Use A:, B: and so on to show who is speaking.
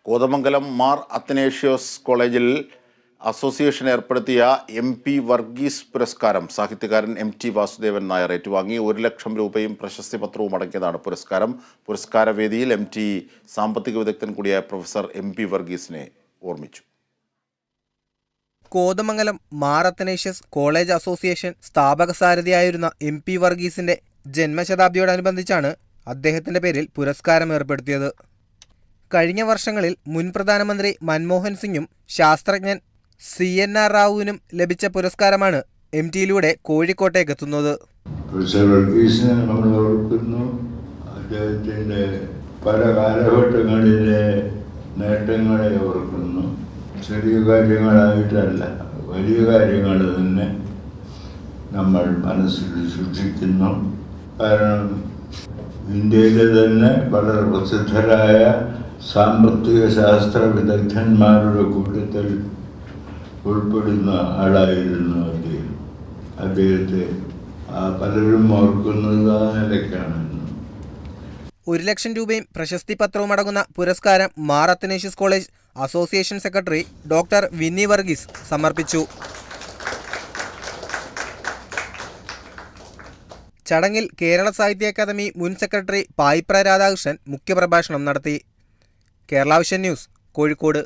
A: കോതമംഗലം മാർ അത്തനേഷ്യസ് കോളേജിൽ അസോസിയേഷൻ ഏർപ്പെടുത്തിയ MP വർഗീസ് പുരസ്കാരം സാഹിത്യകാരൻ MT വാസുദേവൻ നായർ ഏറ്റുവാങ്ങി. 1 ലക്ഷം രൂപയും പ്രശസ്തി പത്രവും അടങ്ങിയതാണ് പുരസ്കാരം. പുരസ്കാരവേദിയിൽ MT സാമ്പത്തിക വിദഗ്ധൻ കൂടിയായ പ്രൊഫസർ MP വർഗീസിനെ ഓർമ്മിച്ചു.
B: കോതമംഗലം മാർ അത്തനേഷ്യസ് കോളേജ് അസോസിയേഷൻ സ്ഥാപക സാരഥിയായിരുന്ന MP വർഗീസിന്റെ ജന്മശതാബ്ദിയോടനുബന്ധിച്ചാണ് അദ്ദേഹത്തിന്റെ പേരിൽ പുരസ്കാരം ഏർപ്പെടുത്തിയത്. കഴിഞ്ഞ വർഷങ്ങളിൽ മുൻ പ്രധാനമന്ത്രി മൻമോഹൻ സിംഗും ശാസ്ത്രജ്ഞൻ CNR റാവുവിനും ലഭിച്ച പുരസ്കാരമാണ് MTയിലൂടെ കോഴിക്കോട്ടേക്ക് എത്തുന്നത്.
C: അദ്ദേഹത്തിന്റെ പല കാലഘട്ടങ്ങളിലെ നേട്ടങ്ങളെ ഓർക്കുന്നു. ചെറിയ കാര്യങ്ങളായിട്ടല്ല, വലിയ കാര്യങ്ങൾ തന്നെ നമ്മൾ മനസ്സിൽ സൂക്ഷിക്കുന്നു. കാരണം ഇന്ത്യയിലെ തന്നെ വളരെ പ്രസിദ്ധരായ സാമ്പത്തിക ശാസ്ത്ര വിദഗ്ധന്മാരുടെ കൂട്ടത്തിൽ ഉൾപ്പെടുന്ന ആളായിരുന്നു അദ്ദേഹം. അദ്ദേഹത്തെ പലരും ഓർക്കുന്നത് ആ നിലയ്ക്കാണ്.
B: 1 ലക്ഷം രൂപയും പ്രശസ്തി പത്രവും അടങ്ങുന്ന പുരസ്കാരം Mar Athanasius college association secretary doctor Winnie Varghese സമർപ്പിച്ചു. ചടങ്ങിൽ കേരള സാഹിത്യ അക്കാദമി മുൻ സെക്രട്ടറി പായിപ്ര രാധാകൃഷ്ണൻ മുഖ്യപ്രഭാഷണം നടത്തി. Kerala vision news, Kozhikode.